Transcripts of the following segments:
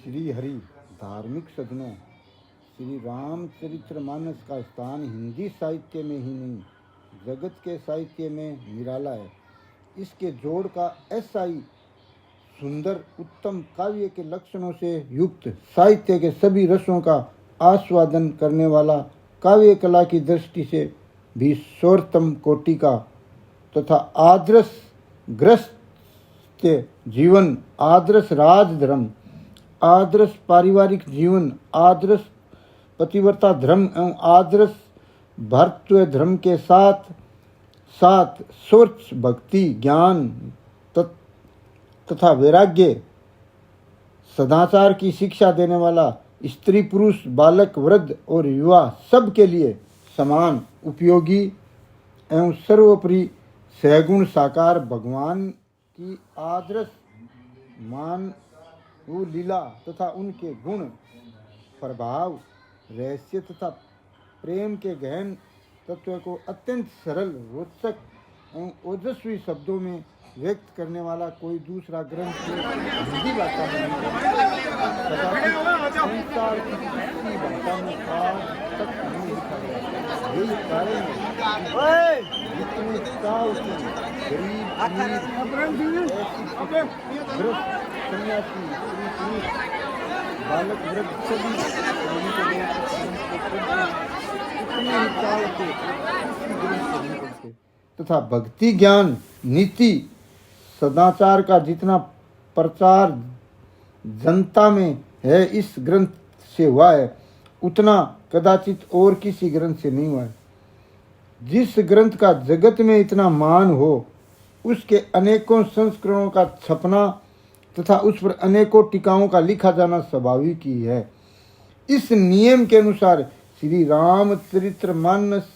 श्री हरि धार्मिक सज्जनों, श्री रामचरितमानस का स्थान हिंदी साहित्य में ही नहीं, जगत के साहित्य में निराला है। इसके जोड़ का ऐसा ही सुंदर उत्तम काव्य के लक्षणों से युक्त, साहित्य के सभी रसों का आस्वादन करने वाला, काव्य कला की दृष्टि से भी सर्वोत्तम कोटि का तथा आदर्श ग्रस्त जीवन, आदर्श राजधर्म, आदर्श पारिवारिक जीवन, आदर्श पतिव्रता धर्म एवं आदर्श भर्तृ धर्म के साथ साथ स्वच्छ भक्ति, ज्ञान तथा वैराग्य, सदाचार की शिक्षा देने वाला, स्त्री पुरुष, बालक वृद्ध और युवा सब के लिए समान उपयोगी एवं सर्वोपरि सहगुण साकार भगवान की आदर्श मान वो लीला तथा उनके गुण, प्रभाव, रहस्य तथा प्रेम के गहन तत्व को अत्यंत सरल, रोचक एवं ओजस्वी शब्दों में व्यक्त करने वाला कोई दूसरा ग्रंथ हिंदी भाषा में संसार की किसी भाषा में आज तक नहीं लिखा गया। यही कारण है जितने साल से गरीब, सन्यासी, बालक वृद्ध सभी तथा भक्ति, ज्ञान, नीति, सदाचार का जितना प्रचार जनता में है इस ग्रंथ से हुआ है, उतना कदाचित और किसी ग्रंथ से नहीं हुआ है। जिस ग्रंथ का जगत में इतना मान हो, उसके अनेकों संस्करणों का छपना तथा उस पर अनेकों टीकाओं का लिखा जाना स्वाभाविक ही है। इस नियम के अनुसार श्री रामचरितमानस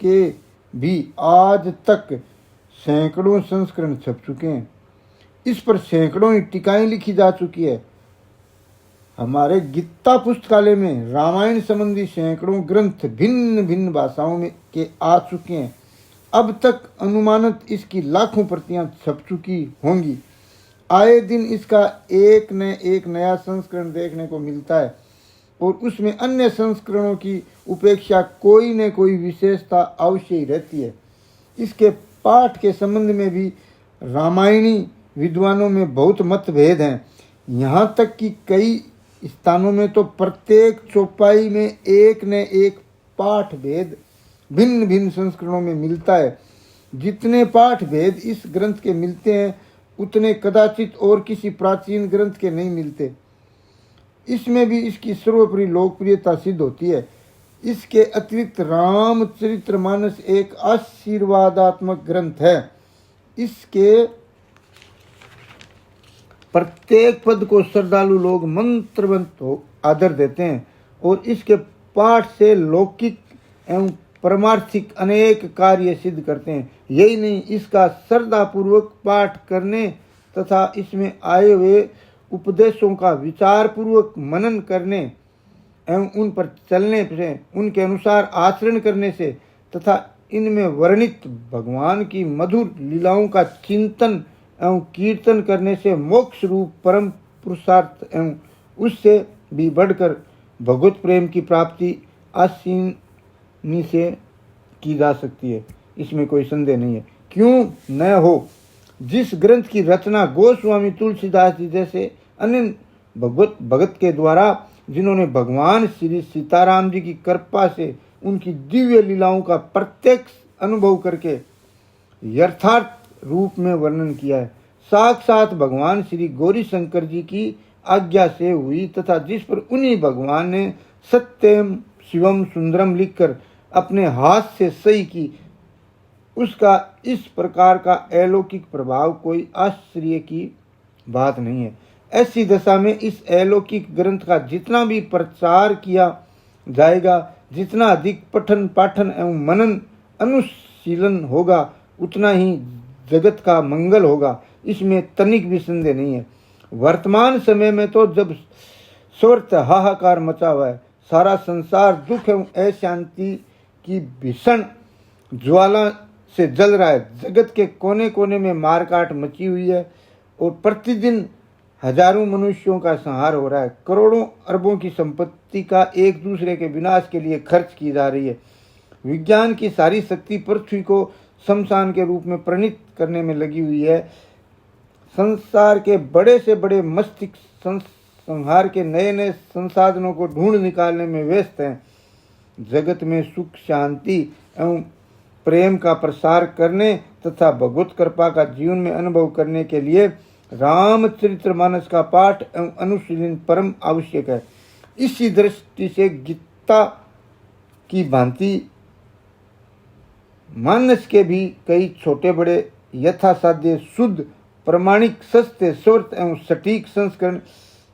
के भी आज तक सैकड़ों संस्करण छप चुके हैं। इस पर सैकड़ों ही टीकाएं लिखी जा चुकी है। हमारे गीता पुस्तकालय में रामायण संबंधी सैकड़ों ग्रंथ भिन्न भिन्न भाषाओं में के आ चुके हैं। अब तक अनुमानित इसकी लाखों प्रतियां छप चुकी होंगी। आए दिन इसका एक नया संस्करण देखने को मिलता है और उसमें अन्य संस्करणों की उपेक्षा कोई न कोई विशेषता अवश्य ही रहती है। इसके पाठ के संबंध में भी रामायणी विद्वानों में बहुत मतभेद हैं। यहाँ तक कि कई स्थानों में तो प्रत्येक चौपाई में एक न एक पाठ भेद भिन्न भिन्न संस्करणों में मिलता है। जितने पाठ भेद इस ग्रंथ के मिलते हैं, उतने कदाचित और किसी प्राचीन ग्रंथ के नहीं मिलते। इसमें भी इसकी सर्वोपरि लोकप्रियता सिद्ध होती है। इसके अतिरिक्त रामचरितमानस एक आशीर्वादात्मक ग्रंथ है। इसके प्रत्येक पद को श्रद्धालु लोग मंत्रवंत हो आदर देते हैं और इसके पाठ से लौकिक एवं परमार्थिक अनेक कार्य सिद्ध करते हैं। यही नहीं, इसका श्रद्धापूर्वक पाठ करने तथा इसमें आए हुए उपदेशों का विचार पूर्वक मनन करने एवं उन पर चलने से, उनके अनुसार आचरण करने से तथा इनमें वर्णित भगवान की मधुर लीलाओं का चिंतन एवं कीर्तन करने से मोक्ष रूप परम पुरुषार्थ एवं उससे भी बढ़कर भगवत प्रेम की प्राप्ति आसानी से की जा सकती है। इसमें कोई संदेह नहीं है। क्यों न हो, जिस ग्रंथ की रचना गोस्वामी तुलसीदास जी जैसे अन्य भगत के द्वारा, जिन्होंने भगवान श्री सीताराम जी की कृपा से उनकी दिव्य लीलाओं का प्रत्यक्ष अनुभव करके यथार्थ रूप में वर्णन किया है, साक्षात भगवान श्री गौरी शंकर जी की आज्ञा से हुई तथा जिस पर उन्हीं भगवान ने सत्यम शिवम सुंदरम लिखकर अपने हाथ से सही की, उसका इस प्रकार का अलौकिक प्रभाव कोई आश्चर्य की बात नहीं है। ऐसी दशा में इस अलौकिक ग्रंथ का जितना भी प्रचार किया जाएगा, जितना अधिक पठन पाठन एवं मनन अनुशीलन होगा, उतना ही जगत का मंगल होगा। इसमें तनिक भी संदेह नहीं है। वर्तमान समय में तो जब स्वर्थ हाहाकार मचा हुआ है, सारा संसार दुख एवं अशांति की भीषण ज्वाला से जल रहा है। जगत के कोने कोने में मारकाट मची हुई है और प्रतिदिन हजारों मनुष्यों का संहार हो रहा है, करोड़ों अरबों की संपत्ति का एक दूसरे के विनाश के लिए खर्च की जा रही है। विज्ञान की सारी शक्ति पृथ्वी को शमशान के रूप में परिणित करने में लगी हुई है। संसार के बड़े से बड़े मस्तिष्क संहार के नए नए संसाधनों को ढूंढ निकालने में व्यस्त हैं। जगत में सुख, शांति एवं प्रेम का प्रसार करने तथा भगवत कृपा का जीवन में अनुभव करने के लिए रामचरितमानस का पाठ एवं अनुशीलन परम आवश्यक है। इसी दृष्टि से गीता की भांति मानस के भी कई छोटे बड़े यथासाध्य शुद्ध प्रमाणिक सस्ते स्वर्त एवं सटीक संस्करण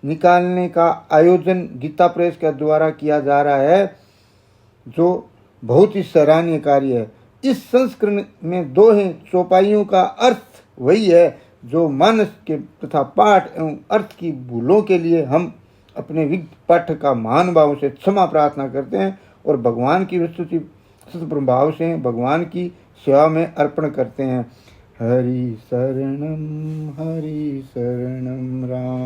निकालने का आयोजन गीता प्रेस के द्वारा किया जा रहा है, जो बहुत ही सराहनीय कार्य है। इस संस्करण में दोहे चौपाइयों का अर्थ वही है जो मानस के तथा पाठ एवं अर्थ की भूलों के लिए हम अपने विज्ञ पाठक का महान भाव से क्षमा प्रार्थना करते हैं और भगवान की विस्तृति सत्प्रभाव से भगवान की सेवा में अर्पण करते हैं। हरि शरणम राम।